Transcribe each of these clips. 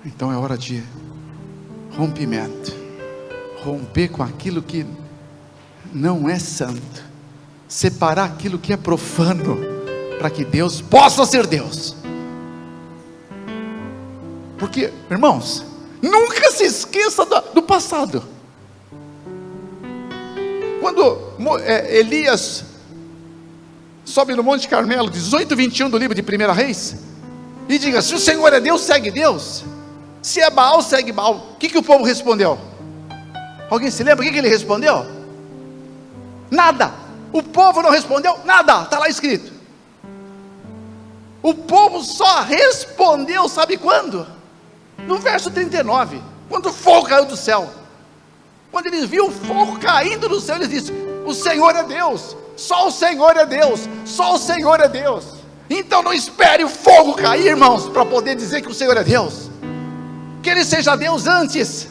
Então é hora de rompimento, romper com aquilo que não é santo, separar aquilo que é profano, para que Deus possa ser Deus. Porque, irmãos, nunca se esqueça do passado. Quando Elias sobe no Monte Carmelo, 18:21 do livro de 1 Reis, e diga: se o Senhor é Deus, segue Deus; se é Baal, segue Baal. O que o povo respondeu? Alguém se lembra o que ele respondeu? Nada. O povo não respondeu nada, está lá escrito. O povo só respondeu, sabe quando? No verso 39, quando o fogo caiu do céu. Quando eles viram o fogo caindo do céu, eles disseram: o Senhor é Deus, só o Senhor é Deus, só o Senhor é Deus. Então não espere o fogo cair, irmãos, para poder dizer que o Senhor é Deus. Que Ele seja Deus antes,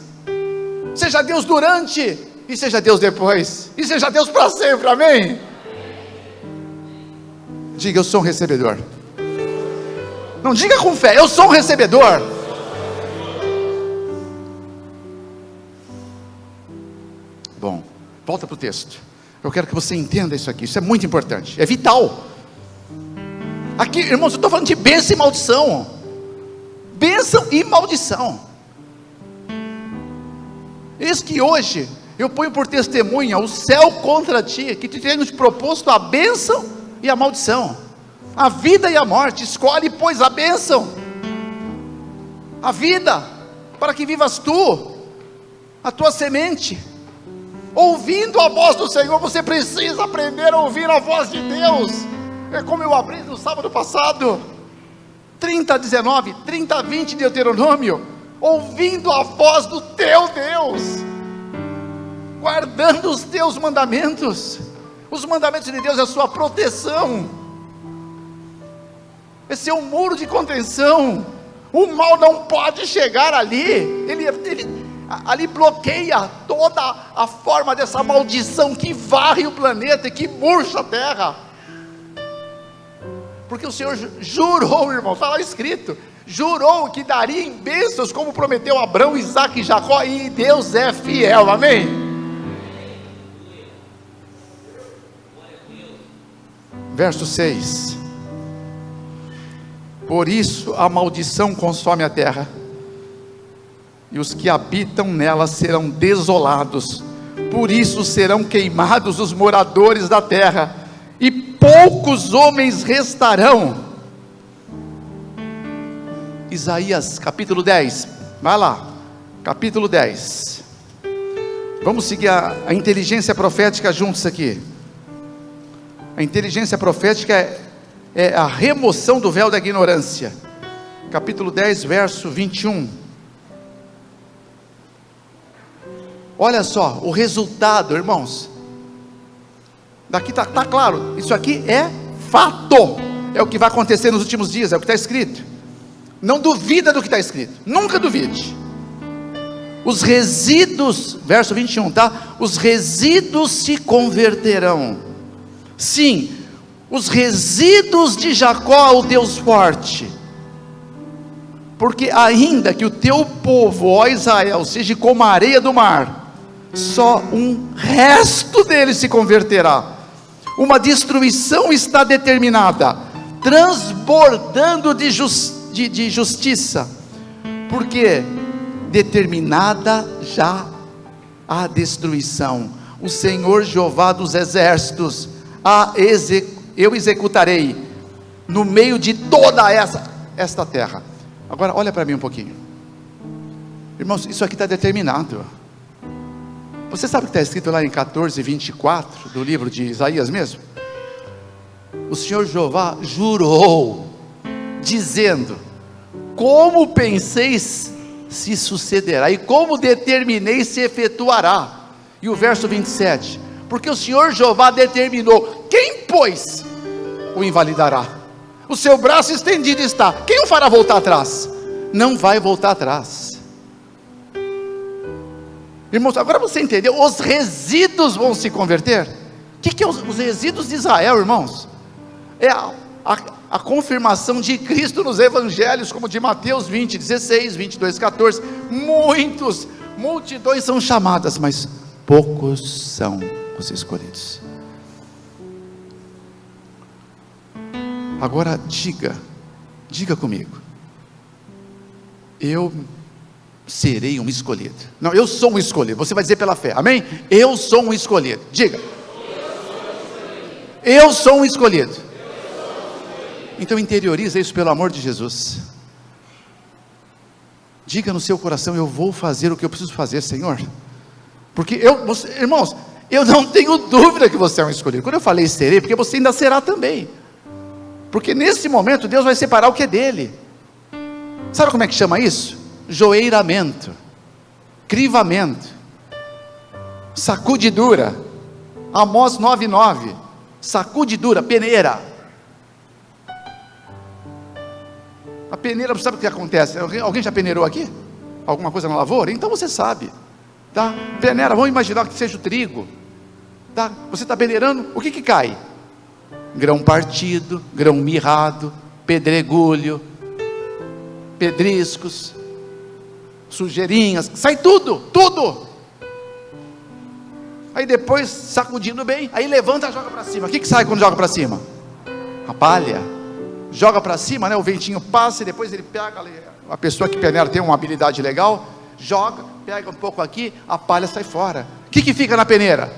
seja Deus durante, e seja Deus depois, e seja Deus para sempre, amém? Diga: eu sou um recebedor. Não diga com fé: eu sou um recebedor. Bom, volta para o texto. Eu quero que você entenda isso aqui, isso é muito importante, é vital. Aqui, irmãos, eu estou falando de bênção e maldição. Bênção e maldição. Eis que hoje eu ponho por testemunha o céu contra ti, que te tenho proposto a bênção e a maldição, a vida e a morte. Escolhe, pois, a bênção, a vida, para que vivas tu, a tua semente. Ouvindo a voz do Senhor, você precisa aprender a ouvir a voz de Deus. É como eu abri no sábado passado, 30:19, 30:20 de Deuteronômio. Ouvindo a voz do teu Deus, guardando os teus mandamentos. Os mandamentos de Deus é a sua proteção, esse é um muro de contenção. O mal não pode chegar ali. Ele ali bloqueia toda a forma dessa maldição que varre o planeta e que murcha a terra. Porque o Senhor jurou, irmão, está lá escrito, jurou que daria em bênçãos, como prometeu a Abraão, Isaque e Jacó, e Deus é fiel, amém? Verso 6: por isso a maldição consome a terra, e os que habitam nela serão desolados. Por isso serão queimados os moradores da terra, e poucos homens restarão. Isaías capítulo 10, vai lá, capítulo 10. Vamos seguir a inteligência profética juntos aqui. A inteligência profética é a remoção do véu da ignorância. Capítulo 10, verso 21. Olha só o resultado, irmãos. Daqui está claro, isso aqui é fato, é o que vai acontecer nos últimos dias, é o que está escrito. Não duvida do que está escrito, nunca duvide. Os resíduos, verso 21, tá? Os resíduos se converterão. Sim, os resíduos de Jacó, o Deus forte. Porque ainda que o teu povo, ó Israel, seja como a areia do mar, só um resto dele se converterá. Uma destruição está determinada, transbordando de justiça, porque determinada já a destruição. O Senhor Jeová dos exércitos eu executarei no meio de toda esta terra. Agora olha para mim um pouquinho, irmãos, isso aqui está determinado. Você sabe o que está escrito lá em 14:24 do livro de Isaías mesmo? O Senhor Jeová jurou, dizendo: como pensei se sucederá, e como determinei se efetuará. E o verso 27, porque o Senhor Jeová determinou, quem pois o invalidará? O seu braço estendido está, quem o fará voltar atrás? Não vai voltar atrás. Irmãos, agora você entendeu? Os resíduos vão se converter. O que é os resíduos de Israel, irmãos? É a a confirmação de Cristo nos evangelhos, como de Mateus 20, 16, 22, 14, multidões são chamadas, mas poucos são os escolhidos. Agora diga comigo, eu serei um escolhido. Não, eu sou um escolhido. Você vai dizer pela fé, amém? Eu sou um escolhido. Diga, eu sou um escolhido. Então interioriza isso pelo amor de Jesus. Diga no seu coração: eu vou fazer o que eu preciso fazer, Senhor. Porque irmãos, eu não tenho dúvida que você é um escolhido. Quando eu falei serei, porque você ainda será também. Porque nesse momento Deus vai separar o que é dele. Sabe como é que chama isso? Joeiramento, crivamento, sacudidura. Amós 9:9, sacudidura, peneira. A peneira, sabe o que acontece? Alguém já peneirou aqui? Alguma coisa na lavoura? Então você sabe, tá? Peneira, vamos imaginar que seja o trigo, tá? Você está peneirando, o que cai? Grão partido, grão mirrado, pedregulho, pedriscos, sujeirinhas, sai tudo. Aí depois, sacudindo bem, aí levanta e joga para cima. O que sai quando joga para cima? A palha. Joga para cima, né? O ventinho passa e depois ele pega ali. A pessoa que peneira tem uma habilidade legal, joga, pega um pouco aqui, a palha sai fora. O que fica na peneira?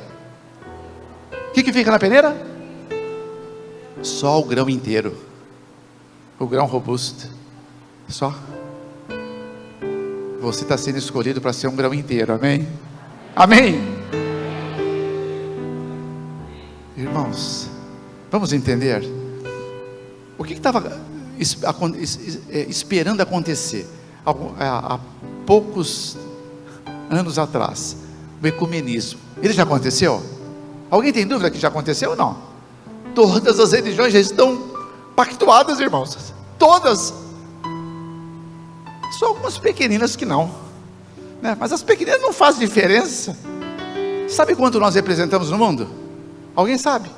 O que fica na peneira? Só o grão inteiro, o grão robusto. Só. Você está sendo escolhido para ser um grão inteiro, amém? Amém? Irmãos, vamos entender o que estava esperando acontecer há poucos anos atrás. O ecumenismo, ele já aconteceu? Alguém tem dúvida que já aconteceu ou não? Todas as religiões já estão pactuadas, irmãos, todas. Só algumas pequeninas que não, né? Mas as pequeninas não fazem diferença. Sabe quanto nós representamos no mundo? Alguém sabe?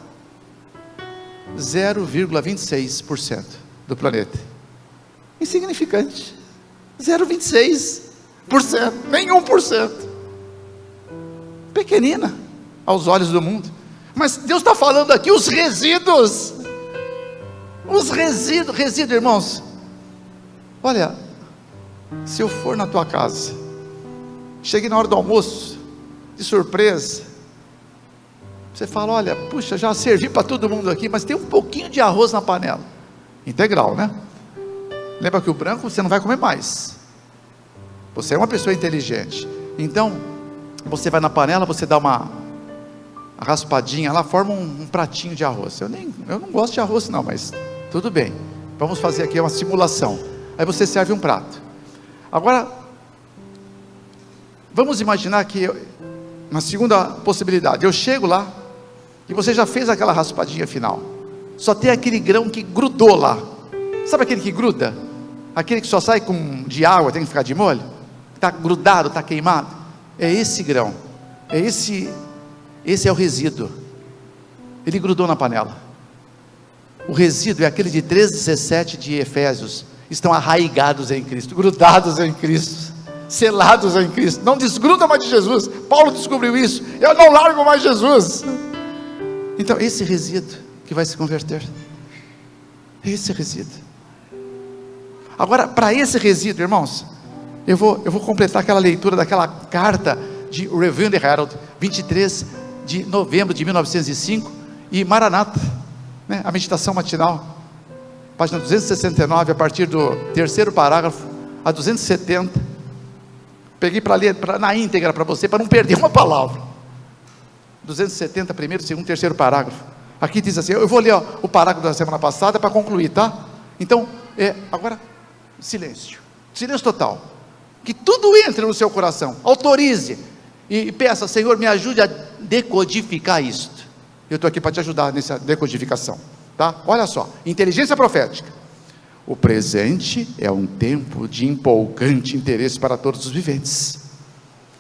0,26% do planeta. Insignificante. 0,26%, nem 1%. Pequenina aos olhos do mundo. Mas Deus está falando aqui os resíduos. Os resíduos, irmãos. Olha, se eu for na tua casa, cheguei na hora do almoço, de surpresa, você fala: olha, puxa, já servi para todo mundo aqui, mas tem um pouquinho de arroz na panela, integral, né? Lembra que o branco você não vai comer mais. Você é uma pessoa inteligente, então você vai na panela, você dá uma raspadinha lá, forma um pratinho de arroz. Eu não gosto de arroz não, mas tudo bem, vamos fazer aqui uma simulação. Aí você serve um prato. Agora, vamos imaginar que, na segunda possibilidade, eu chego lá, e você já fez aquela raspadinha final, só tem aquele grão que grudou lá. Sabe aquele que gruda? Aquele que só sai de água, tem que ficar de molho? Está grudado, está queimado? É esse grão, esse é o resíduo. Ele grudou na panela. O resíduo é aquele de 13:17 de Efésios. Estão arraigados em Cristo, grudados em Cristo, selados em Cristo. Não desgruda mais de Jesus. Paulo descobriu isso. Eu não largo mais Jesus. Então esse resíduo que vai se converter, esse resíduo. Agora, para esse resíduo, irmãos, eu vou completar aquela leitura daquela carta de Review and Herald, 23 de novembro de 1905, e Maranata, né? A meditação matinal, página 269, a partir do terceiro parágrafo a 270. Peguei para ler na íntegra para você, para não perder uma palavra. 270, primeiro, segundo, terceiro parágrafo. Aqui diz assim, eu vou ler o parágrafo da semana passada para concluir, tá? Então, agora, silêncio total, que tudo entre no seu coração, autorize, e peça: Senhor, me ajude a decodificar isto. Eu estou aqui para te ajudar nessa decodificação, tá? Olha só, inteligência profética. O presente é um tempo de empolgante interesse para todos os viventes.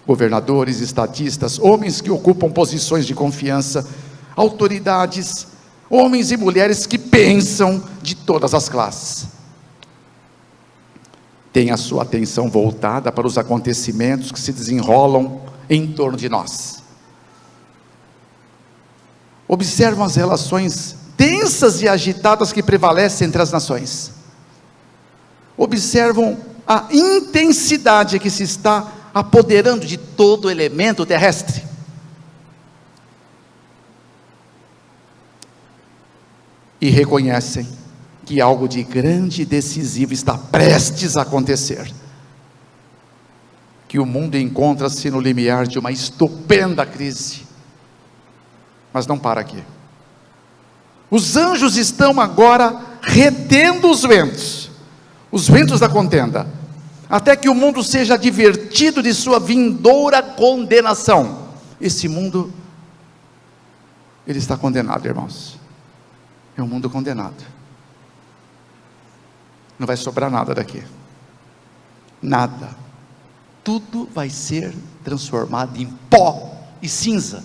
Governadores, estatistas, homens que ocupam posições de confiança, autoridades, homens e mulheres que bênção de todas as classes. Tem a sua atenção voltada para os acontecimentos que se desenrolam em torno de nós. Observam as relações tensas e agitadas que prevalecem entre as nações. Observam a intensidade que se está apoderando de todo o elemento terrestre. E reconhecem que algo de grande e decisivo está prestes a acontecer. Que o mundo encontra-se no limiar de uma estupenda crise. Mas não para aqui. Os anjos estão agora retendo os ventos da contenda, até que o mundo seja advertido de sua vindoura condenação. Esse mundo, ele está condenado, irmãos. É um mundo condenado. Não vai sobrar nada daqui. Nada. Tudo vai ser transformado em pó e cinza.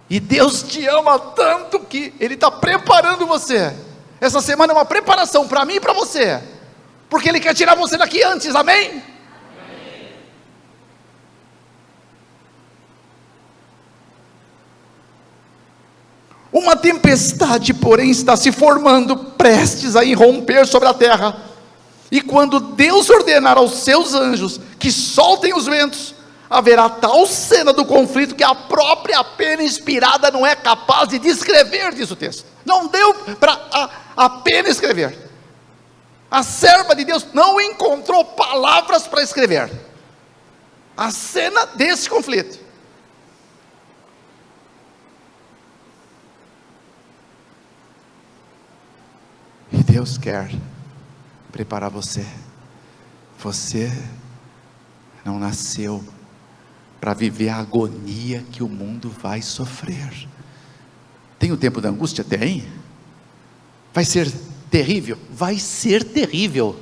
E Deus te ama tanto que Ele está preparando você. Essa semana é uma preparação para mim e para você. Porque Ele quer tirar você daqui antes, amém? Amém. Uma tempestade, porém, está se formando, prestes a irromper sobre a terra. E quando Deus ordenar aos seus anjos que soltem os ventos, haverá tal cena do conflito que a própria pena inspirada não é capaz de descrever, diz o texto. Não deu para a pena escrever. A serva de Deus não encontrou palavras para escrever a cena desse conflito. E Deus quer preparar você. Você não nasceu para viver a agonia que o mundo vai sofrer. Tem o tempo da angústia? Tem. Vai ser terrível? Vai ser terrível.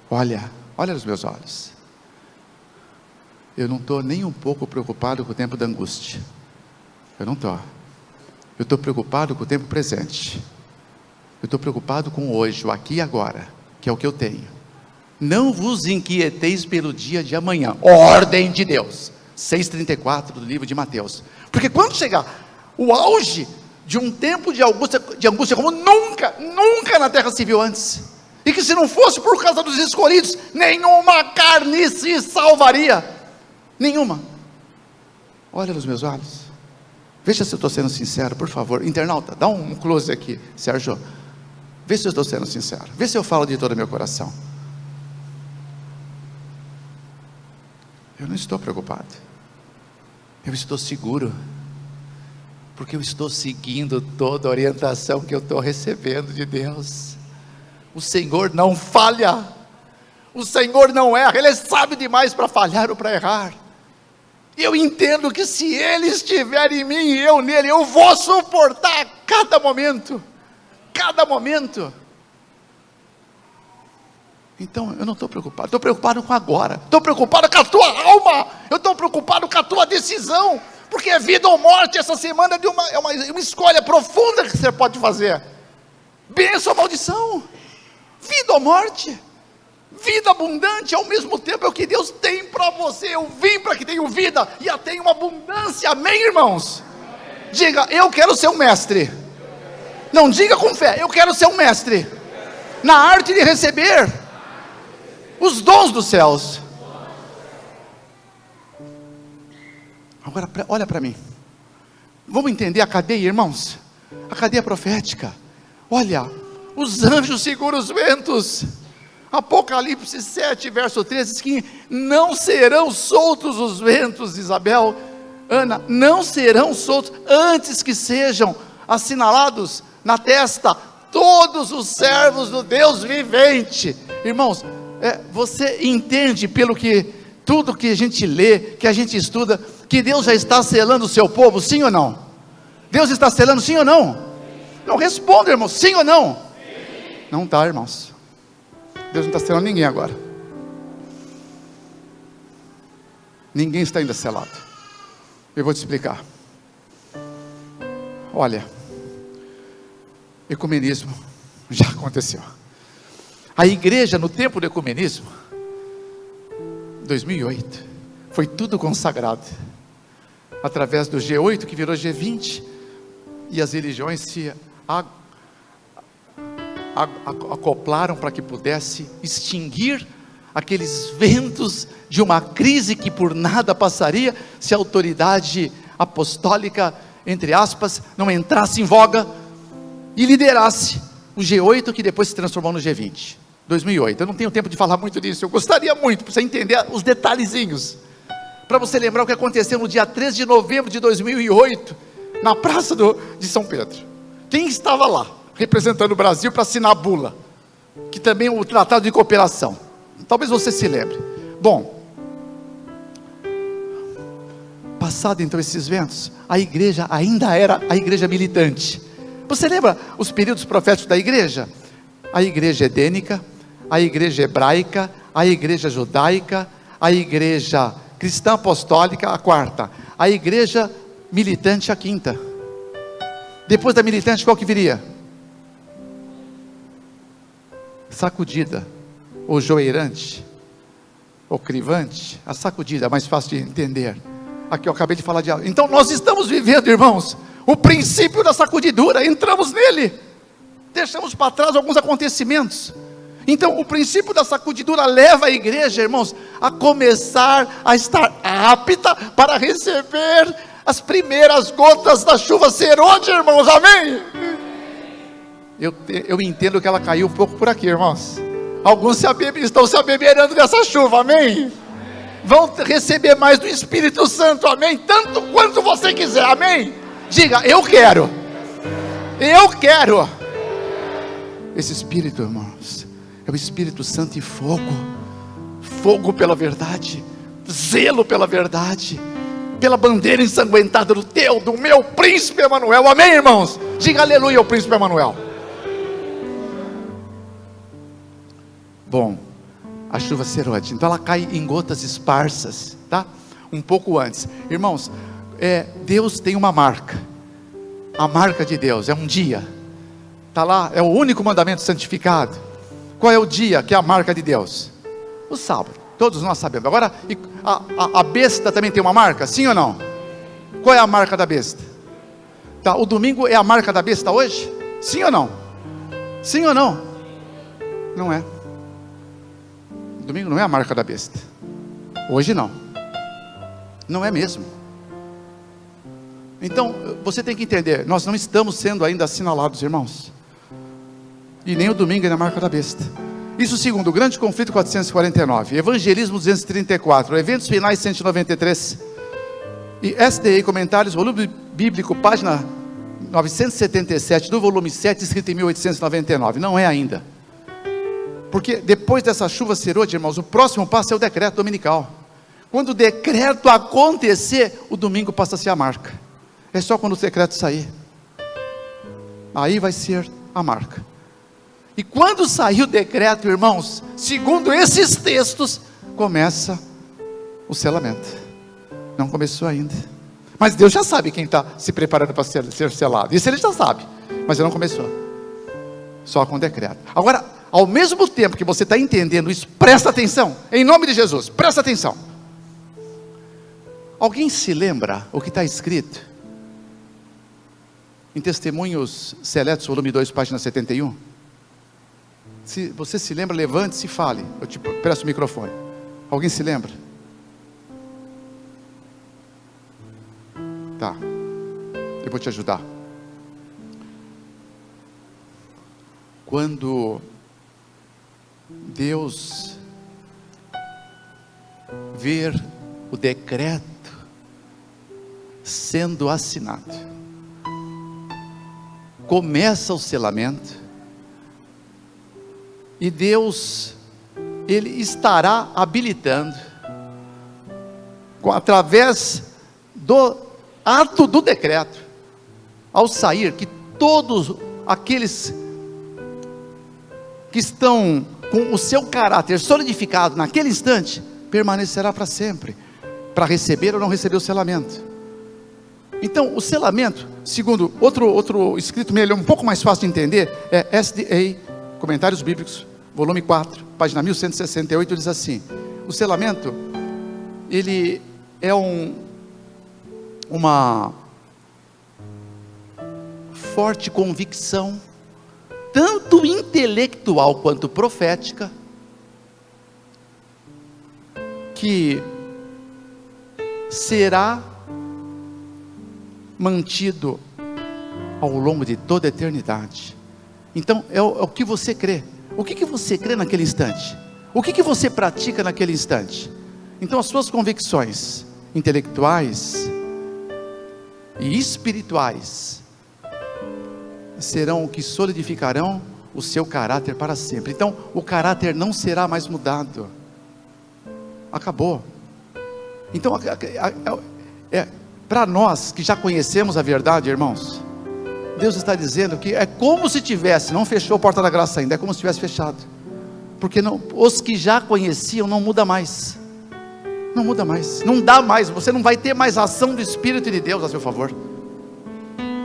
Olha nos meus olhos. Eu não estou nem um pouco preocupado com o tempo da angústia. Eu não estou. Eu estou preocupado com o tempo presente. Eu estou preocupado com hoje, o aqui e agora, que é o que eu tenho. Não vos inquieteis pelo dia de amanhã. Ordem de Deus. 6,34 do livro de Mateus. Porque quando chegar o auge de um tempo de angústia como nunca na terra se viu antes, e que se não fosse por causa dos escolhidos, nenhuma carne se salvaria, nenhuma. Olha nos meus olhos, veja se eu estou sendo sincero, por favor. Internauta, dá um close aqui, Sérgio, vê se eu estou sendo sincero, vê se eu falo de todo o meu coração. Eu não estou preocupado, eu estou seguro, porque eu estou seguindo toda a orientação que eu estou recebendo de Deus. O Senhor não falha, o Senhor não erra, Ele é sábio demais para falhar ou para errar. Eu entendo que se Ele estiver em mim e eu nele, eu vou suportar cada momento. Então eu não estou preocupado, estou preocupado com agora, estou preocupado com a tua alma, eu estou preocupado com a tua decisão, porque é vida ou morte. Essa semana é uma escolha profunda que você pode fazer, bênção ou maldição, vida ou morte, vida abundante ao mesmo tempo é o que Deus tem para você. Eu vim para que tenha vida e a tenha uma abundância, amém, irmãos? Diga, eu quero ser um mestre. Não, diga com fé, eu quero ser um mestre na arte de receber os dons dos céus. Agora olha para mim, vamos entender a cadeia, irmãos, a cadeia profética. Olha, os anjos seguram os ventos. Apocalipse 7 verso 13 diz que não serão soltos os ventos, Isabel, Ana, não serão soltos antes que sejam assinalados na testa todos os servos do Deus vivente. Irmãos, você entende pelo que tudo que a gente lê, que a gente estuda, que Deus já está selando o seu povo, sim ou não? Deus está selando, sim ou não? Não, responda, irmãos, sim ou não? Sim. Não está, irmãos, Deus não está selando ninguém agora. Ninguém está ainda selado. Eu vou te explicar. Olha, Ecumenismo já aconteceu. A igreja no tempo do ecumenismo, 2008, foi tudo consagrado, através do G8 que virou G20, e as religiões se acoplaram para que pudesse extinguir aqueles ventos de uma crise que por nada passaria, se a autoridade apostólica, entre aspas, não entrasse em voga, e liderasse o G8 que depois se transformou no G20, 2008, eu não tenho tempo de falar muito disso, eu gostaria muito, para você entender os detalhezinhos, para você lembrar o que aconteceu no dia 13 de novembro de 2008, na praça de São Pedro, quem estava lá, representando o Brasil para assinar a bula, que também é o Tratado de Cooperação, talvez você se lembre. Bom, passado então esses ventos, a igreja ainda era a igreja militante. Você lembra os períodos proféticos da igreja? A igreja edênica, a igreja hebraica, a igreja judaica, a igreja cristã apostólica, a quarta, a igreja militante, a quinta. Depois da militante, qual que viria? Sacudida, ou joeirante, ou crivante. A sacudida é mais fácil de entender. Aqui eu acabei de falar de algo. Então nós estamos vivendo, irmãos, o princípio da sacudidura, entramos nele, deixamos para trás alguns acontecimentos. Então o princípio da sacudidura leva a igreja, irmãos, a começar a estar apta para receber as primeiras gotas da chuva serôdia, irmãos, amém? Eu entendo que ela caiu um pouco por aqui, irmãos. Alguns estão se abeberando dessa chuva, amém? Vão receber mais do Espírito Santo, amém? Tanto quanto você quiser, amém? Diga, eu quero. Esse Espírito, irmãos, é o Espírito Santo e fogo. Fogo pela verdade, zelo pela verdade, pela bandeira ensanguentada do meu príncipe Emanuel, amém, irmãos? Diga aleluia ao príncipe Emanuel. Bom, a chuva serôdia, então ela cai em gotas esparsas, tá? Um pouco antes, irmãos, Deus tem uma marca, a marca de Deus é um dia, está lá, é o único mandamento santificado. Qual é o dia que é a marca de Deus? O sábado, todos nós sabemos. Agora, a besta também tem uma marca, sim ou não? Qual é a marca da besta? Tá, o domingo é a marca da besta hoje? Sim ou não? Sim ou não? Não é. Domingo não é a marca da besta. Hoje não. Não é mesmo. Então, você tem que entender, nós não estamos sendo ainda assinalados, irmãos. E nem o domingo é na marca da besta. Isso segundo o Grande Conflito 449, Evangelismo 234, Eventos Finais 193, e SDI Comentários, volume bíblico, página 977, do volume 7, escrito em 1899. Não é ainda. Porque depois dessa chuva serôdia, irmãos, o próximo passo é o decreto dominical. Quando o decreto acontecer, o domingo passa a ser a marca. É só quando o decreto sair. Aí vai ser a marca. E quando sair o decreto, irmãos, segundo esses textos, começa o selamento. Não começou ainda. Mas Deus já sabe quem está se preparando para ser selado. Isso Ele já sabe. Mas Ele não começou. Só com o decreto. Agora, ao mesmo tempo que você está entendendo isso, presta atenção, em nome de Jesus, presta atenção. Alguém se lembra o que está escrito em Testemunhos Seletos, volume 2, página 71? Se você se lembra, levante-se e fale. Eu te presto o microfone. Alguém se lembra? Tá, eu vou te ajudar. Quando Deus ver o decreto sendo assinado, começa o selamento, e Deus, Ele estará habilitando, através do ato do decreto, ao sair, que todos aqueles que estão com o seu caráter solidificado naquele instante, permanecerá para sempre, para receber ou não receber o selamento. Então, o selamento, segundo outro escrito melhor, um pouco mais fácil de entender, é SDA, Comentários Bíblicos, volume 4, página 1168, diz assim: o selamento, ele é uma forte convicção, tanto intelectual quanto profética, que será mantido ao longo de toda a eternidade. Então é o que você crê. O que você crê naquele instante? O que você pratica naquele instante? Então as suas convicções intelectuais e espirituais serão o que solidificarão o seu caráter para sempre. Então o caráter não será mais mudado. Acabou. Então para nós que já conhecemos a verdade, irmãos, Deus está dizendo que é como se tivesse, não fechou a porta da graça ainda, é como se tivesse fechado, porque não, os que já conheciam não muda mais, não muda mais, não dá mais, você não vai ter mais ação do Espírito de Deus a seu favor,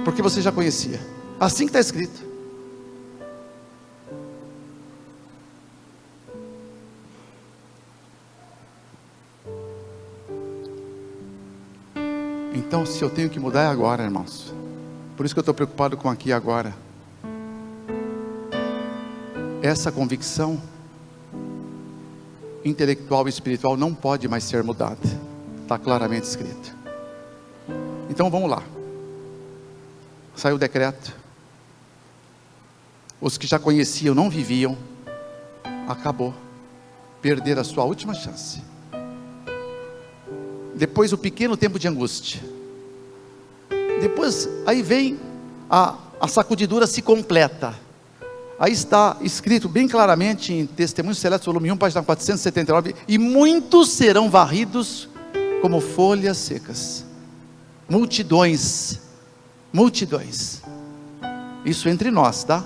porque você já conhecia, assim que está escrito. Então, se eu tenho que mudar é agora, irmãos. Por isso que eu estou preocupado com aqui e agora. Essa convicção intelectual e espiritual não pode mais ser mudada. Está claramente escrito. Então vamos lá. Saiu o decreto. Os que já conheciam, não viviam. Acabou. Perderam a sua última chance. Depois o pequeno tempo de angústia. Depois, aí vem a sacudidura se completa. Aí está escrito bem claramente em Testemunhos Celestes, volume 1, página 479, e muitos serão varridos como folhas secas. Multidões, multidões. Isso entre nós, tá?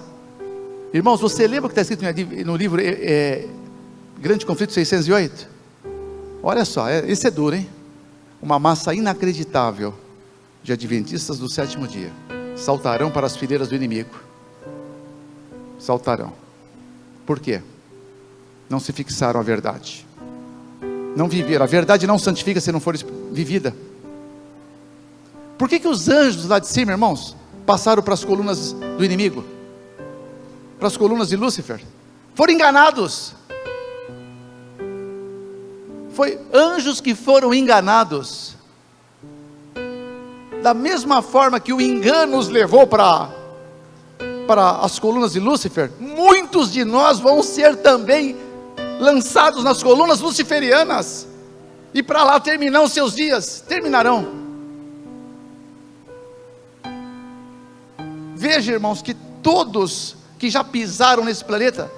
Irmãos, você lembra o que está escrito no livro Grande Conflito 608? Olha só, esse é duro, hein? Uma massa inacreditável de adventistas do sétimo dia saltarão para as fileiras do inimigo. Saltarão. Por quê? Não se fixaram a verdade, não viveram. A verdade não santifica se não for vivida. Por que os anjos lá de cima, irmãos, passaram para as colunas do inimigo, para as colunas de Lúcifer? Foram enganados. Foi anjos que foram enganados. Da mesma forma que o engano os levou para as colunas de Lúcifer, muitos de nós vão ser também lançados nas colunas luciferianas, e para lá terminarão seus dias, terminarão. Veja, irmãos, que todos que já pisaram nesse planeta,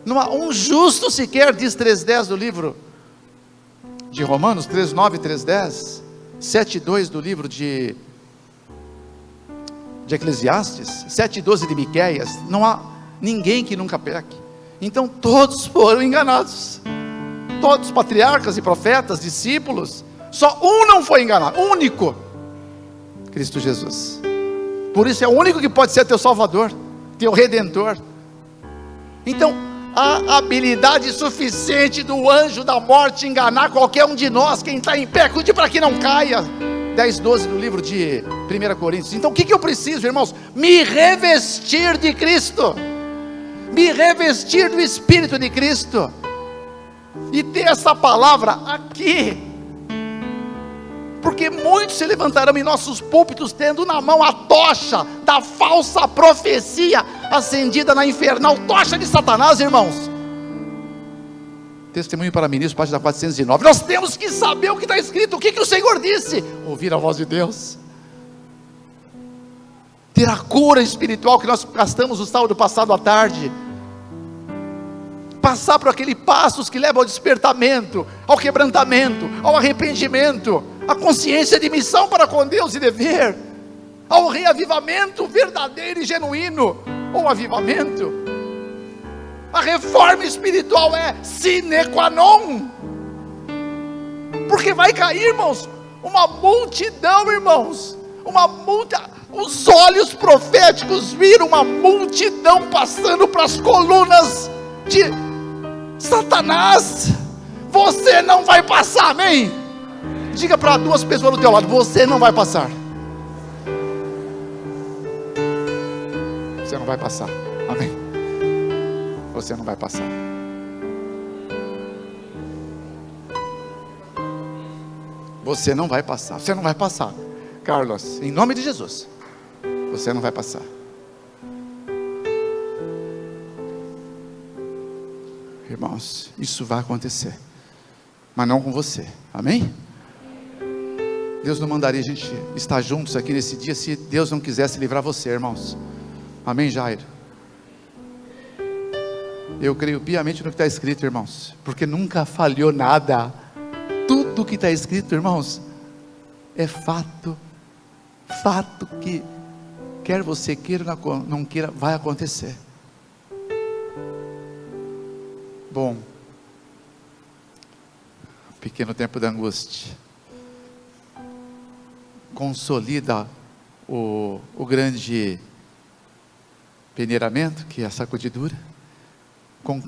não há um justo sequer, diz 3:10 do livro de Romanos, 3:9 e 3:10, 7:2 do livro de Eclesiastes, 7:12 de Miqueias. Não há ninguém que nunca peque. Então todos foram enganados, todos patriarcas e profetas, discípulos. Só um não foi enganado, único, Cristo Jesus. Por isso é o único que pode ser teu Salvador, teu Redentor. Então a habilidade suficiente do anjo da morte enganar qualquer um de nós, quem está em pé, cuide para que não caia. 10:12 do livro de 1 Coríntios. Então o que eu preciso, irmãos? Me revestir de Cristo, me revestir do Espírito de Cristo, e ter essa palavra aqui, porque muitos se levantarão em nossos púlpitos tendo na mão a tocha da falsa profecia acendida na infernal tocha de Satanás, irmãos. Testemunho para Ministros, página 409. Nós temos que saber o que está escrito, o que o Senhor disse, ouvir a voz de Deus, ter a cura espiritual que nós gastamos o sábado passado à tarde, passar por aquele passos que leva ao despertamento, ao quebrantamento, ao arrependimento, à consciência de missão para com Deus e dever, ao reavivamento verdadeiro e genuíno, ou avivamento. A reforma espiritual é sine qua non, porque vai cair, irmãos, uma multidão, irmãos, os olhos proféticos viram uma multidão passando para as colunas de Satanás. Você não vai passar, amém? Diga para 2 pessoas do teu lado: você não vai passar. Você não vai passar, amém? Você não vai passar. Você não vai passar. Você não vai passar, Carlos, em nome de Jesus. Você não vai passar. Irmãos, isso vai acontecer, mas não com você, amém? Deus não mandaria a gente estar juntos aqui nesse dia se Deus não quisesse livrar você, irmãos. Amém, Jairo? Eu creio piamente no que está escrito, irmãos, porque nunca falhou nada. Tudo que está escrito, irmãos, é fato. Fato que, quer você queira ou não queira, vai acontecer. Bom, pequeno tempo da angústia consolida o grande peneiramento, que é a sacudidura.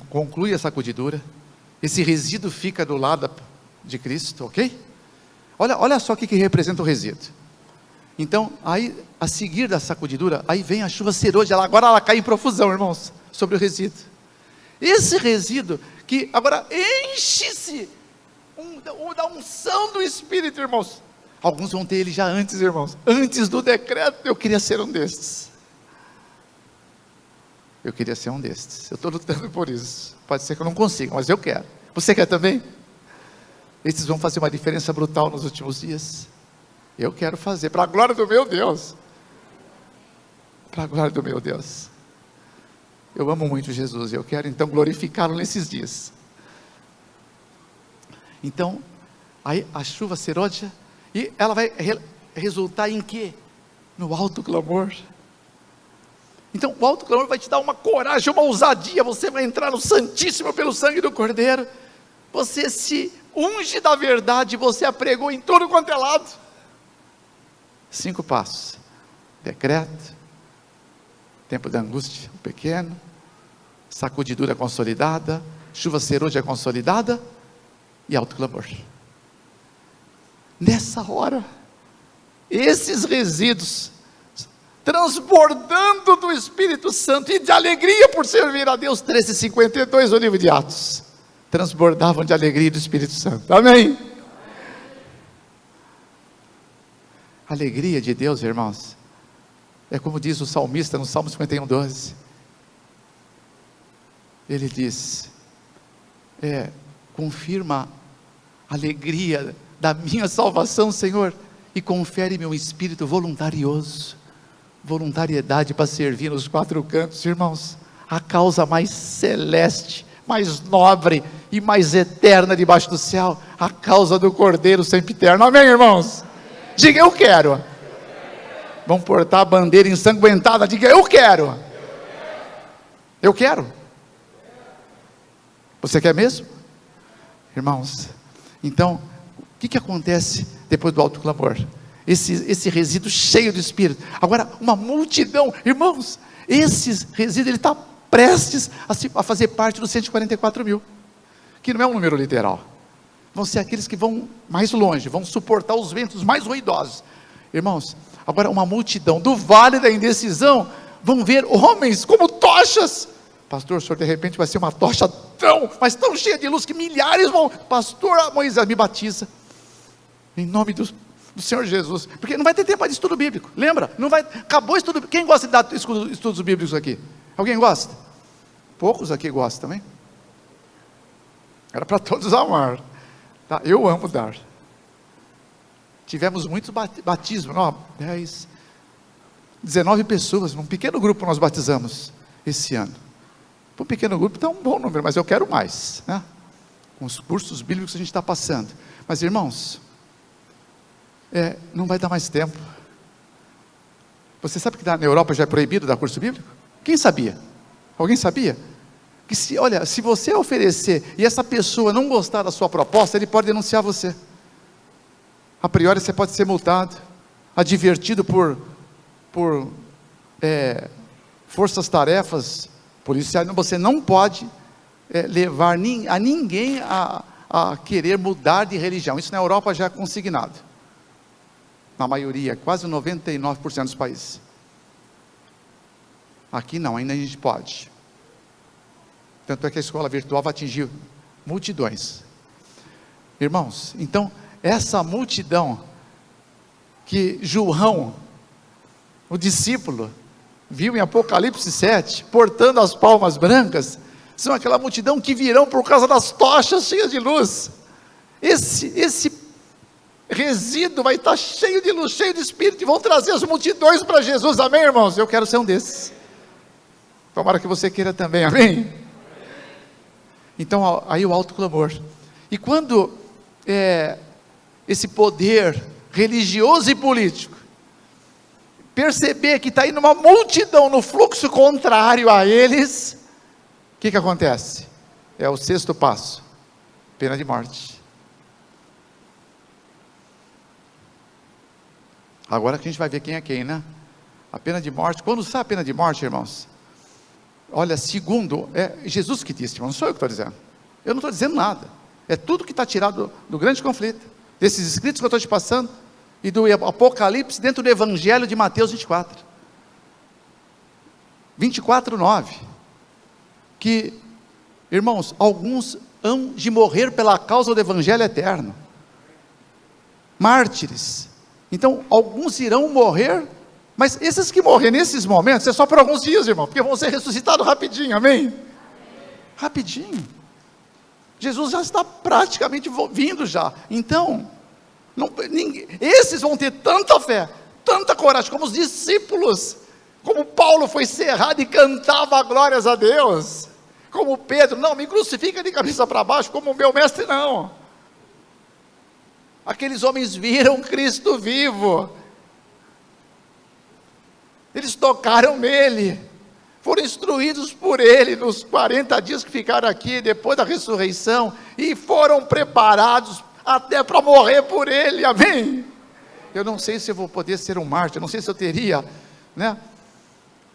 Conclui a sacudidura. Esse resíduo fica do lado de Cristo, ok? Olha só o que representa o resíduo. Então, aí, a seguir da sacudidura, aí vem a chuva serôdia, agora ela cai em profusão, irmãos, sobre o resíduo. Esse resíduo, que agora enche-se da unção do Espírito, irmãos. Alguns vão ter ele já antes, irmãos, antes do decreto. Eu queria ser um destes. Eu queria ser um destes. Eu estou lutando por isso. Pode ser que eu não consiga, mas eu quero. Você quer também? Esses vão fazer uma diferença brutal nos últimos dias. Eu quero fazer, para a glória do meu Deus. Para a glória do meu Deus. Eu amo muito Jesus, eu quero então glorificá-lo nesses dias. Então, aí a chuva serôdia, e ela vai resultar em quê? No alto clamor. Então o alto clamor vai te dar uma coragem, uma ousadia. Você vai entrar no Santíssimo pelo sangue do Cordeiro. Você se unge da verdade, você a pregou em todo quanto é lado. 5 passos: decreto, tempo da angústia pequeno, sacudidura consolidada, chuva serôdia consolidada e alto clamor. Nessa hora, esses resíduos, transbordando do Espírito Santo e de alegria por servir a Deus, 13:52 do livro de Atos, transbordavam de alegria do Espírito Santo, amém? A alegria de Deus, irmãos, é como diz o salmista no Salmo 51:12, ele diz, confirma a alegria da minha salvação, Senhor, e confere-me um espírito voluntarioso, voluntariedade para servir nos 4 cantos, irmãos, a causa mais celeste, mais nobre e mais eterna debaixo do céu, a causa do Cordeiro sempiterno, amém, irmãos? Diga, eu quero. Vamos portar a bandeira ensanguentada, diga, eu quero. Eu quero. Você quer mesmo? Irmãos, então, o que acontece depois do alto clamor? Esse resíduo cheio do Espírito. Agora, uma multidão, irmãos, esse resíduo, ele está prestes a fazer parte dos 144 mil, que não é um número literal. Vão ser aqueles que vão mais longe, vão suportar os ventos mais ruidosos. Irmãos, agora uma multidão do vale da indecisão, vão ver homens como tochas. Pastor, o senhor de repente vai ser uma tocha mas tão cheia de luz que milhares vão. Pastor Moisés, me batiza em nome do Senhor Jesus, porque não vai ter tempo de estudo bíblico, lembra? Não vai, acabou o estudo. Quem gosta de dar estudos bíblicos aqui? Alguém gosta? Poucos aqui gostam também. Era para todos amar, tá? Eu amo dar. Tivemos muitos batismos, 19 pessoas, num pequeno grupo nós batizamos esse ano. Para um pequeno grupo está um bom número, mas eu quero mais, né? Com os cursos bíblicos que a gente está passando. Mas irmãos, não vai dar mais tempo. Você sabe que na Europa já é proibido dar curso bíblico? Quem sabia? Alguém sabia? Que se você oferecer e essa pessoa não gostar da sua proposta, ele pode denunciar você. A priori você pode ser multado. advertido por forças-tarefas policiais, você não pode levar a ninguém a querer mudar de religião. Isso na Europa já é consignado, na maioria, quase 99% dos países. Aqui não, ainda a gente pode. Tanto é que a escola virtual vai atingir multidões. Irmãos, então, essa multidão que João, o discípulo, viu em Apocalipse 7, portando as palmas brancas, são aquela multidão que virão por causa das tochas cheias de luz. Esse resíduo vai estar cheio de luz, cheio de espírito, e vão trazer as multidões para Jesus. Amém, irmãos? Eu quero ser um desses. Tomara que você queira também, amém? Então, aí o alto clamor. E quando esse poder religioso e político perceber que está indo uma multidão no fluxo contrário a eles, o que acontece? É o 6º passo: pena de morte. Agora que a gente vai ver quem é quem, né? A pena de morte. Quando sai a pena de morte, irmãos, olha, segundo, é Jesus que disse, irmão, não sou eu que estou dizendo. Eu não estou dizendo nada. É tudo que está tirado do grande conflito, desses escritos que eu estou te passando, e do Apocalipse, dentro do Evangelho de Mateus 24:9, que, irmãos, alguns hão de morrer pela causa do Evangelho eterno, mártires. Então, alguns irão morrer, mas esses que morrem nesses momentos, é só por alguns dias, irmão, porque vão ser ressuscitados rapidinho, amém? Rapidinho. Jesus já está praticamente vindo já. Então, esses vão ter tanta fé, tanta coragem, como os discípulos, como Paulo foi cerrado e cantava glórias a Deus, como Pedro, não me crucifica de cabeça para baixo, como o meu mestre, não. Aqueles homens viram Cristo vivo, eles tocaram nele, foram instruídos por ele, nos 40 dias que ficaram aqui, depois da ressurreição, e foram preparados até para morrer por ele, amém? Eu não sei se eu vou poder ser um mártir, eu não sei se eu teria, né,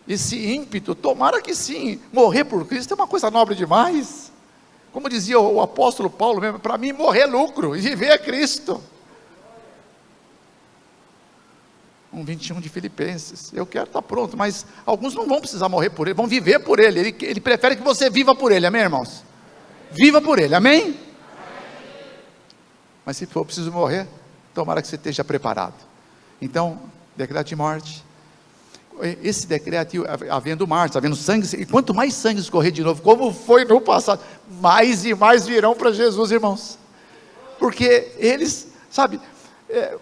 esse ímpeto. Tomara que sim. Morrer por Cristo é uma coisa nobre demais. Como dizia o apóstolo Paulo mesmo, para mim morrer é lucro, e viver é Cristo. 1:21 de Filipenses. Eu quero estar pronto, mas alguns não vão precisar morrer por ele, vão viver por ele. Ele prefere que você viva por ele, amém, irmãos? Viva por ele, amém? Mas se for preciso morrer, tomara que você esteja preparado. Então, decreto de morte. Esse decreto, havendo morte, havendo sangue, e quanto mais sangue escorrer de novo, como foi no passado, mais e mais virão para Jesus, irmãos, porque eles, sabe,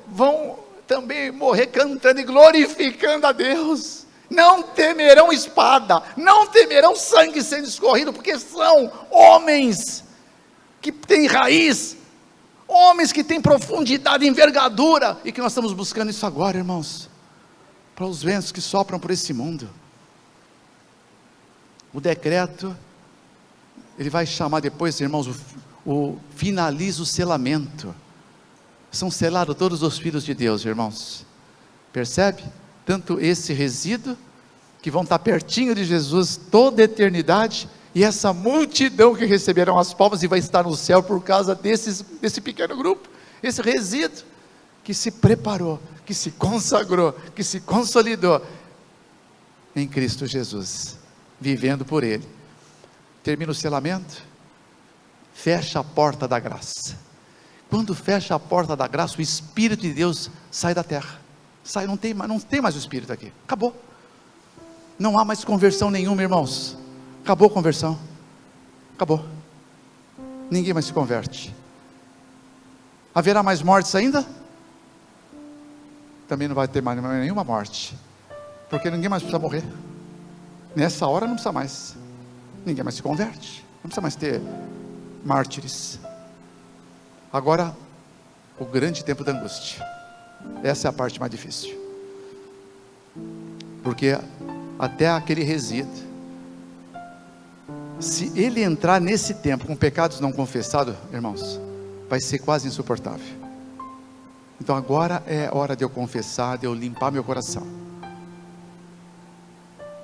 vão também morrer cantando e glorificando a Deus. Não temerão espada, não temerão sangue sendo escorrido, porque são homens que têm raiz, homens que têm profundidade, envergadura, e que nós estamos buscando isso agora, irmãos, para os ventos que sopram por esse mundo. O decreto, ele vai chamar depois, irmãos, finaliza o selamento. São selados todos os filhos de Deus, irmãos, percebe? Tanto esse resíduo, que vão estar pertinho de Jesus toda a eternidade, e essa multidão que receberão as palmas e vai estar no céu por causa desse pequeno grupo, esse resíduo, que se preparou, que se consagrou, que se consolidou em Cristo Jesus, vivendo por Ele. Termina o selamento, fecha a porta da graça. Quando fecha a porta da graça, o Espírito de Deus sai da terra, sai, não tem mais o Espírito aqui, acabou, não há mais conversão nenhuma, irmãos, acabou a conversão, acabou, ninguém mais se converte. Haverá mais mortes ainda? Também não vai ter mais nenhuma morte, porque ninguém mais precisa morrer, nessa hora não precisa mais, ninguém mais se converte, não precisa mais ter mártires. Agora, o grande tempo da angústia, essa é a parte mais difícil, porque até aquele resíduo, se ele entrar nesse tempo com pecados não confessados, irmãos, vai ser quase insuportável. Então agora é hora de eu confessar, de eu limpar meu coração.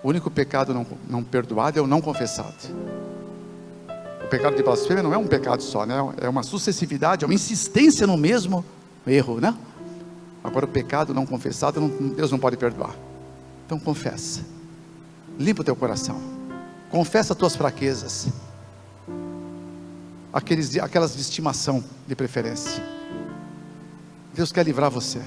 O único pecado não perdoado é o não confessado. O pecado de blasfêmia não é um pecado só, né? É uma sucessividade, é uma insistência no mesmo erro, né? Agora o pecado não confessado, Deus não pode perdoar. Então confessa, limpa o teu coração, confessa as tuas fraquezas, aquelas de estimação, de preferência. Deus quer livrar você.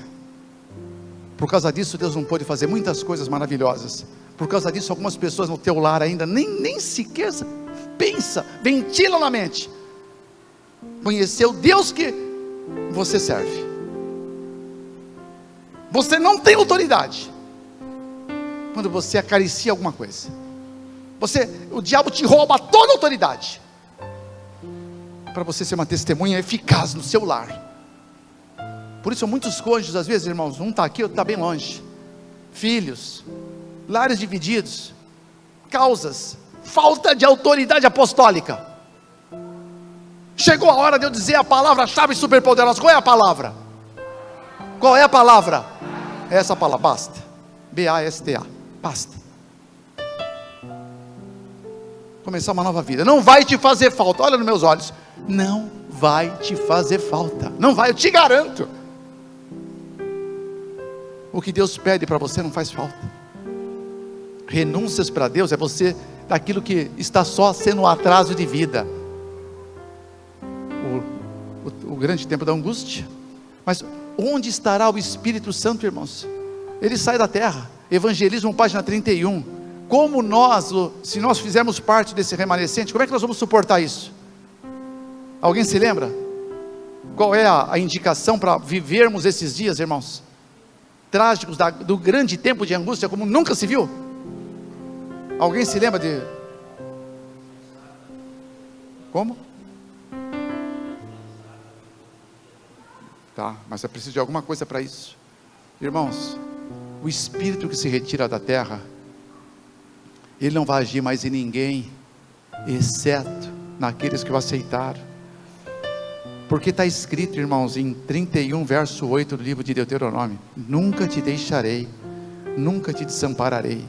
Por causa disso Deus não pôde fazer muitas coisas maravilhosas. Por causa disso algumas pessoas no teu lar ainda nem sequer pensa, ventila na mente conhecer o Deus que você serve. Você não tem autoridade quando você acaricia alguma coisa. O diabo te rouba toda a autoridade para você ser uma testemunha eficaz no seu lar. Por isso muitos cônjuges, às vezes, irmãos, um está aqui, outro está bem longe. Filhos, lares divididos, causas, falta de autoridade apostólica. Chegou a hora de eu dizer a palavra-chave superpoderosa. Qual é a palavra? Qual é a palavra? É essa palavra, basta. B-A-S-T-A, basta. Começar uma nova vida. Não vai te fazer falta, olha nos meus olhos. Não vai te fazer falta. Não vai, eu te garanto. O que Deus pede para você não faz falta. Renúncias para Deus é você daquilo que está só sendo um atraso de vida. O grande tempo da angústia. Mas onde estará o Espírito Santo, irmãos? Ele sai da terra. Evangelismo, página 31. Como se nós fizermos parte desse remanescente, como é que nós vamos suportar isso? Alguém se lembra? Qual é a indicação para vivermos esses dias, irmãos? Trágicos, do grande tempo de angústia, como nunca se viu? Alguém se lembra de... Como? Tá, mas é preciso de alguma coisa para isso. Irmãos, o Espírito que se retira da terra, ele não vai agir mais em ninguém, exceto naqueles que o aceitaram. Porque está escrito, irmãos, em 31, verso 8 do livro de Deuteronômio: nunca te deixarei, nunca te desampararei.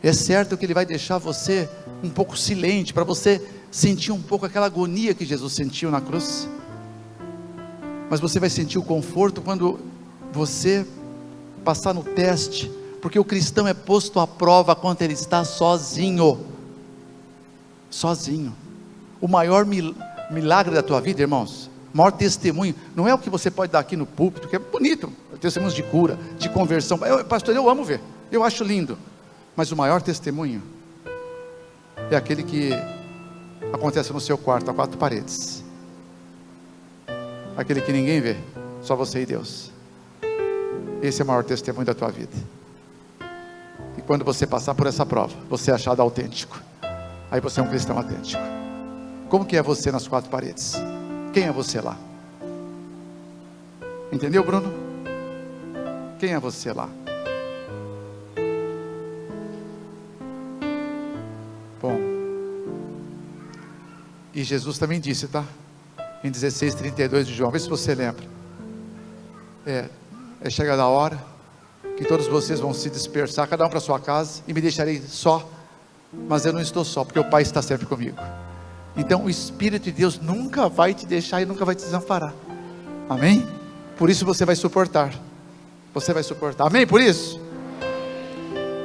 É certo que ele vai deixar você um pouco silente, para você sentir um pouco aquela agonia que Jesus sentiu na cruz. Mas você vai sentir o conforto quando você passar no teste, porque o cristão é posto à prova quando ele está sozinho. Sozinho. O maior milagre da tua vida, irmãos, o maior testemunho, não é o que você pode dar aqui no púlpito, que é bonito, testemunhos de cura, de conversão. Pastor, eu amo ver, eu acho lindo. Mas o maior testemunho é aquele que acontece no seu quarto, a quatro paredes. Aquele que ninguém vê, só você e Deus. Esse é o maior testemunho da tua vida. E quando você passar por essa prova, você é achado autêntico, aí você é um cristão autêntico. Como que é você nas quatro paredes? Quem é você lá? Entendeu, Bruno? Quem é você lá? Bom, e Jesus também disse, tá? Em 16:32 de João, vê se você lembra. É chegada a hora que todos vocês vão se dispersar, cada um para sua casa, e me deixarei só. Mas eu não estou só, porque o Pai está sempre comigo. Então o Espírito de Deus nunca vai te deixar e nunca vai te desamparar. Amém? Por isso você vai suportar. Você vai suportar. Amém? Por isso.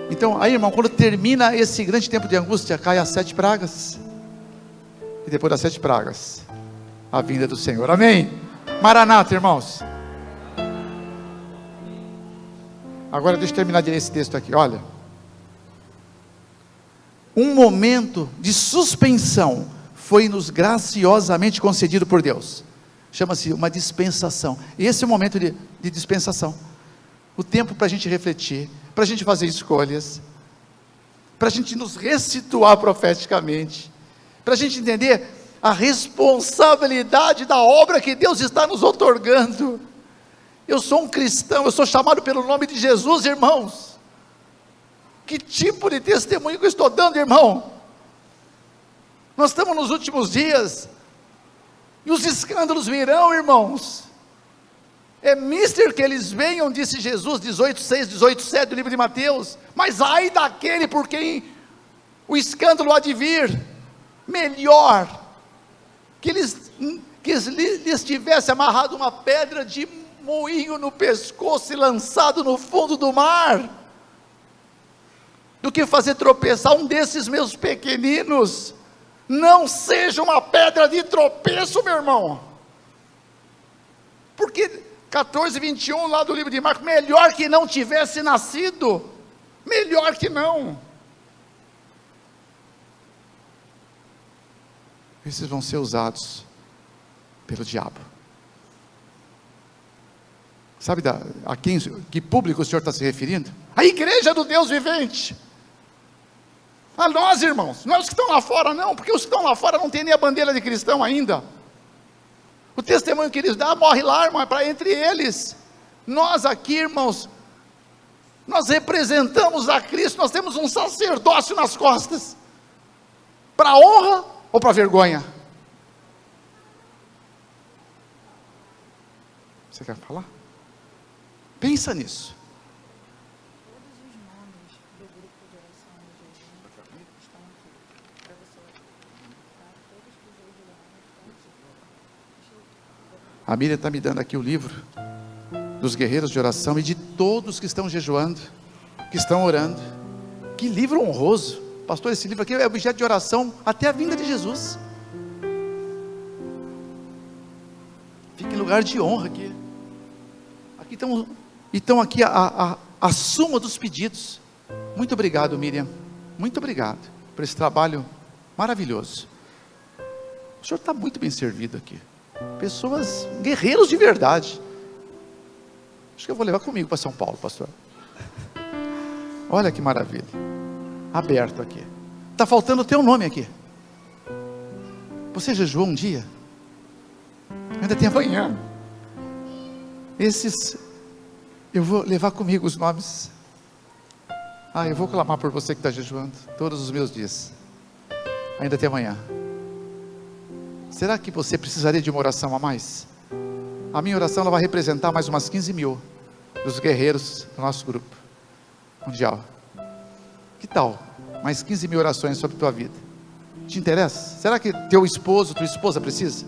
Então aí, irmão, quando termina esse grande tempo de angústia, cai as 7 pragas. E depois das 7 pragas, a vinda do Senhor. Amém? Maranata, irmãos. Agora deixa eu terminar de ler esse texto aqui, olha. Um momento de suspensão foi-nos graciosamente concedido por Deus. Chama-se uma dispensação. Esse é o momento de dispensação. O tempo para a gente refletir, para a gente fazer escolhas, para a gente nos ressituar profeticamente, para a gente entender a responsabilidade da obra que Deus está nos outorgando. Eu sou um cristão, eu sou chamado pelo nome de Jesus, irmãos. Que tipo de testemunho que eu estou dando, irmão? Nós estamos nos últimos dias, e os escândalos virão, irmãos. É mister que eles venham, disse Jesus, 18:6, 18:7 do livro de Mateus. Mas ai daquele por quem o escândalo há de vir. Melhor que lhes tivesse amarrado uma pedra de moinho no pescoço e lançado no fundo do mar, do que fazer tropeçar um desses meus pequeninos. Não seja uma pedra de tropeço, meu irmão. Porque 14:21 lá do livro de Marcos, melhor que não tivesse nascido, melhor que não. Esses vão ser usados pelo diabo. Sabe a que público o Senhor está se referindo? A igreja do Deus vivente. A nós, irmãos, não é os que estão lá fora não, porque os que estão lá fora não têm nem a bandeira de cristão ainda. O testemunho que eles dão, morre lá, irmão, é para entre eles. Nós aqui, irmãos, nós representamos a Cristo, nós temos um sacerdócio nas costas, para honra ou para vergonha? Você quer falar? Pensa nisso. A Miriam está me dando aqui o livro dos guerreiros de oração e de todos que estão jejuando, que estão orando. Que livro honroso, pastor. Esse livro aqui é objeto de oração até a vinda de Jesus. Fica em lugar de honra aqui. Então aqui a suma dos pedidos. Muito obrigado, Miriam, muito obrigado por esse trabalho maravilhoso. O senhor está muito bem servido aqui. Pessoas, guerreiros de verdade. Acho que eu vou levar comigo para São Paulo, pastor. Olha que maravilha. Aberto aqui. Está faltando o teu nome aqui. Você jejuou um dia? Ainda tem amanhã. Esses, eu vou levar comigo os nomes. Eu vou clamar por você que está jejuando todos os meus dias. Ainda tem amanhã. Será que você precisaria de uma oração a mais? A minha oração ela vai representar mais umas 15 mil dos guerreiros do nosso grupo mundial. Que tal? Mais 15 mil orações sobre a tua vida. Te interessa? Será que teu esposo, tua esposa precisa?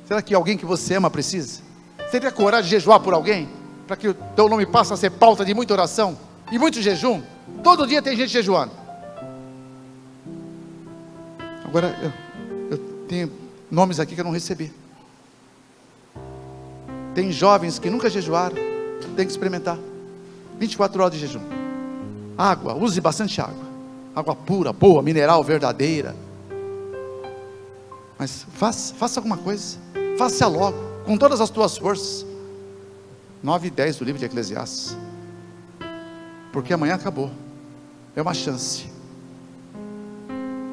Será que alguém que você ama precisa? Você teria coragem de jejuar por alguém? Para que o teu nome passe a ser pauta de muita oração e muito jejum? Todo dia tem gente jejuando. Agora eu tenho nomes aqui que eu não recebi. Tem jovens que nunca jejuaram. Tem que experimentar 24 horas de jejum. Água, use bastante água. Água pura, boa, mineral, verdadeira. Mas faça alguma coisa. Faça logo, com todas as tuas forças. 9 e 10 do livro de Eclesiastes. Porque amanhã acabou. É uma chance.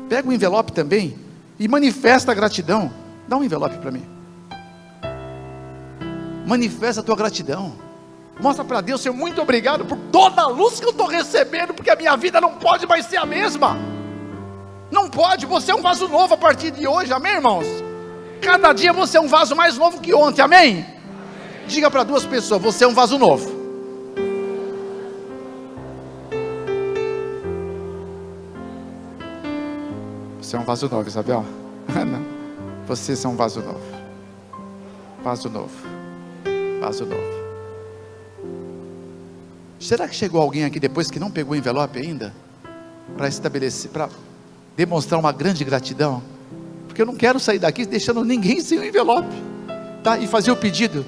Pega o envelope também e manifesta a gratidão. Dá um envelope para mim. Manifesta a tua gratidão. Mostra para Deus, Senhor, muito obrigado por toda a luz que eu estou recebendo, porque a minha vida não pode mais ser a mesma. Não pode, você é um vaso novo a partir de hoje, amém, irmãos? Cada dia você é um vaso mais novo que ontem, amém? Diga para 2 pessoas, você é um vaso novo. Você é um vaso novo, Isabel? Não, vocês são um vaso novo. Vaso novo. Vaso novo. Será que chegou alguém aqui depois que não pegou o envelope ainda? Para estabelecer, para demonstrar uma grande gratidão? Porque eu não quero sair daqui deixando ninguém sem o envelope, tá? E fazer o pedido.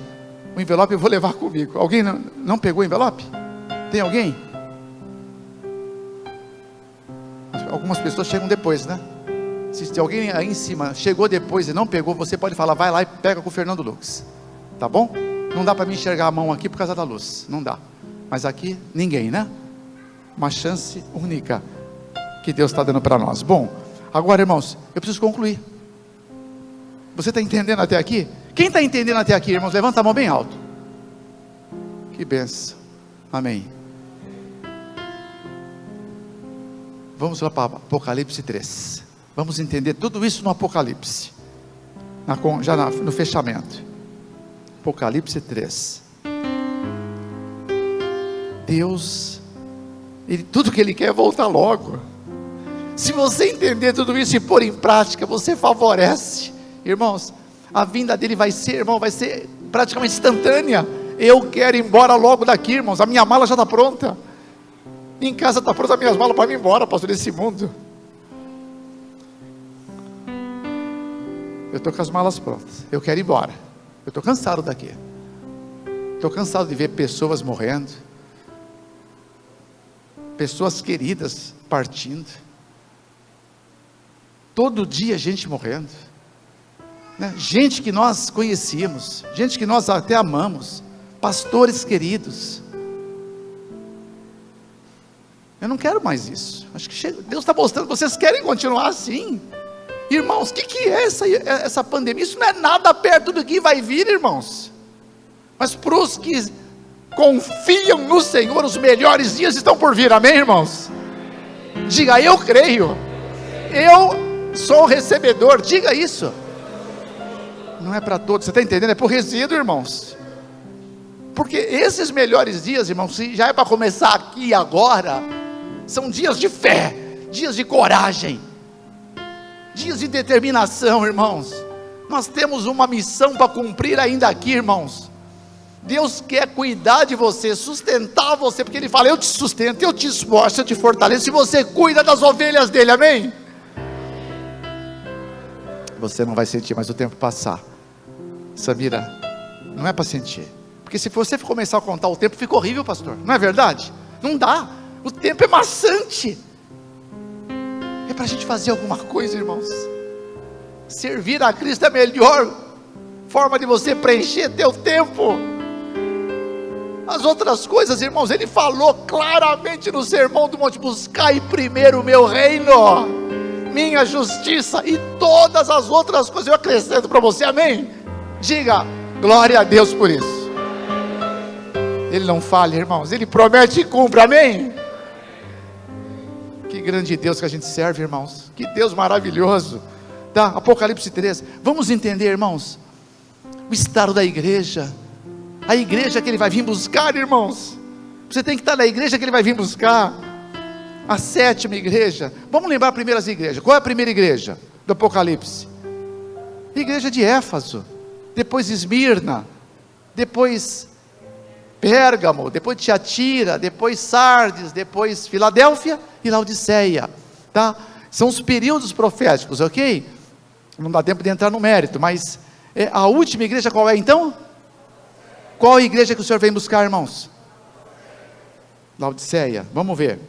O envelope eu vou levar comigo. Alguém não pegou o envelope? Tem alguém? Algumas pessoas chegam depois, né? Se alguém aí em cima chegou depois e não pegou, você pode falar, vai lá e pega com o Fernando Lucas, tá bom? Não dá para mim enxergar a mão aqui por causa da luz, não dá. Mas aqui, ninguém, né? Uma chance única que Deus está dando para nós. Bom, agora, irmãos, eu preciso concluir. Você está entendendo até aqui? Quem está entendendo até aqui, irmãos? Levanta a mão bem alto. Que benção. Amém. Vamos lá para Apocalipse 3. Vamos entender tudo isso no Apocalipse. No fechamento. Apocalipse 3. Deus, tudo que Ele quer é voltar logo. Se você entender tudo isso e pôr em prática, você favorece. Irmãos, a vinda dele vai ser, irmão, vai ser praticamente instantânea. Eu quero ir embora logo daqui, irmãos. A minha mala já está pronta. Em casa está pronta as minhas malas para ir embora, pastor, desse mundo. Eu estou com as malas prontas. Eu quero ir embora. Eu estou cansado daqui. Estou cansado de ver pessoas morrendo. Pessoas queridas partindo. Todo dia gente morrendo. Né? Gente que nós conhecíamos. Gente que nós até amamos. Pastores queridos. Eu não quero mais isso. Acho que chega. Deus está mostrando. Vocês querem continuar assim? Irmãos, o que é essa pandemia? Isso não é nada perto do que vai vir, irmãos. Mas para os que confiam no Senhor, os melhores dias estão por vir, amém, irmãos? Diga, eu creio. Eu sou o recebedor, diga isso. Não é para todos, você está entendendo? É para o resíduo, irmãos. Porque esses melhores dias, irmãos, se já é para começar aqui e agora, são dias de fé, dias de coragem, dias de determinação, irmãos. Nós temos uma missão para cumprir ainda aqui, irmãos. Deus quer cuidar de você, sustentar você, porque Ele fala, eu te sustento, eu te esforço, eu te fortaleço, e você cuida das ovelhas dele, amém? Você não vai sentir mais o tempo passar, Samira, não é para sentir, porque se você começar a contar o tempo, fica horrível, pastor, não é verdade? Não dá, o tempo é maçante, é para a gente fazer alguma coisa, irmãos. Servir a Cristo é a melhor forma de você preencher teu tempo. As outras coisas, irmãos, Ele falou claramente no sermão do monte: buscai primeiro o meu reino, minha justiça, e todas as outras coisas eu acrescento para você, amém? Diga, glória a Deus por isso. Ele não falha, irmãos, Ele promete e cumpre, amém? Que grande Deus que a gente serve, irmãos, que Deus maravilhoso. Tá? Apocalipse 3, vamos entender, irmãos, o estado da igreja, a igreja que Ele vai vir buscar, irmãos. Você tem que estar na igreja que Ele vai vir buscar, a sétima igreja. Vamos lembrar primeiro as igrejas. Qual é a primeira igreja do Apocalipse? Igreja de Éfeso, depois Esmirna, depois Pérgamo, depois Tiatira, depois Sardes, depois Filadélfia e Laodiceia, tá? São os períodos proféticos, ok? Não dá tempo de entrar no mérito, mas a última igreja qual é então? Qual a igreja que o Senhor vem buscar, irmãos? Laodiceia, vamos ver.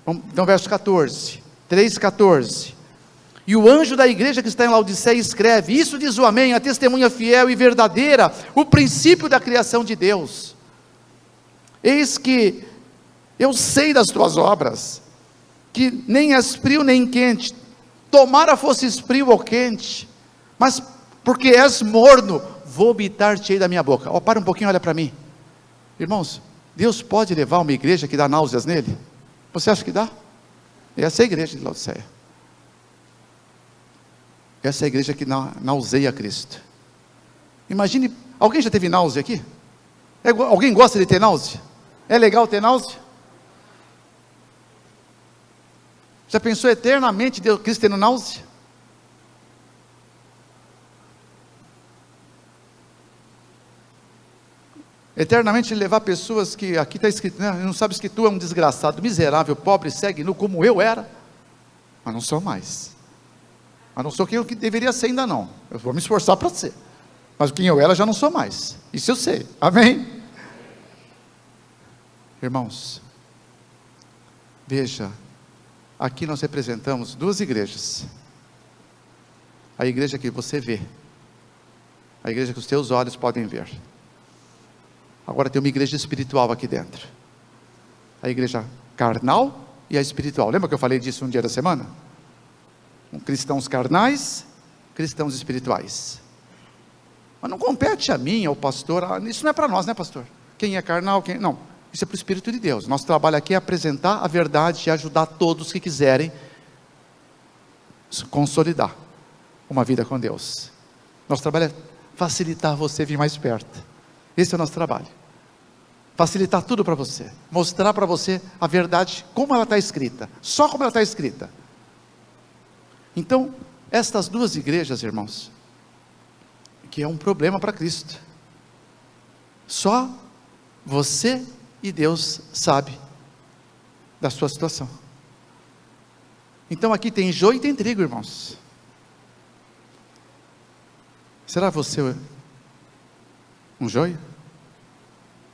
Então verso 14, 3,14. E o anjo da igreja que está em Laodiceia escreve: isso diz o amém, a testemunha fiel e verdadeira, o princípio da criação de Deus. Eis que eu sei das tuas obras, que nem és frio nem quente. Tomara fosses frio ou quente, mas porque és morno, vomitar-te-ei da minha boca. Para um pouquinho, olha para mim, irmãos. Deus pode levar uma igreja que dá náuseas nele? Você acha que dá? Essa é a igreja de Laodiceia. Essa é a igreja que nauseia Cristo. Imagine, alguém já teve náusea aqui? Alguém gosta de ter náusea? É legal ter náusea? Já pensou eternamente Deus, Cristo tendo náusea? Eternamente levar pessoas que, aqui está escrito, né, não sabes que tu é um desgraçado, miserável, pobre, segue nu, como eu era, mas não sou mais, mas não sou quem eu deveria ser ainda não, eu vou me esforçar para ser, mas quem eu era já não sou mais, isso eu sei, amém? Irmãos, veja, aqui nós representamos duas igrejas, a igreja que você vê, a igreja que os teus olhos podem ver. Agora tem uma igreja espiritual aqui dentro, a igreja carnal e a espiritual. Lembra que eu falei disso um dia da semana? Cristãos carnais, cristãos espirituais. Mas não compete a mim, ao pastor, isso não é para nós, né, pastor? Quem é carnal, quem... não, isso é para o Espírito de Deus. Nosso trabalho aqui é apresentar a verdade e ajudar todos que quiserem consolidar uma vida com Deus. Nosso trabalho é facilitar você vir mais perto. Esse é o nosso trabalho. Facilitar tudo para você, mostrar para você a verdade, como ela está escrita, só como ela está escrita. Então, estas duas igrejas, irmãos, que é um problema para Cristo, só você e Deus sabe da sua situação. Então aqui tem joio e tem trigo, irmãos. Será você um joio?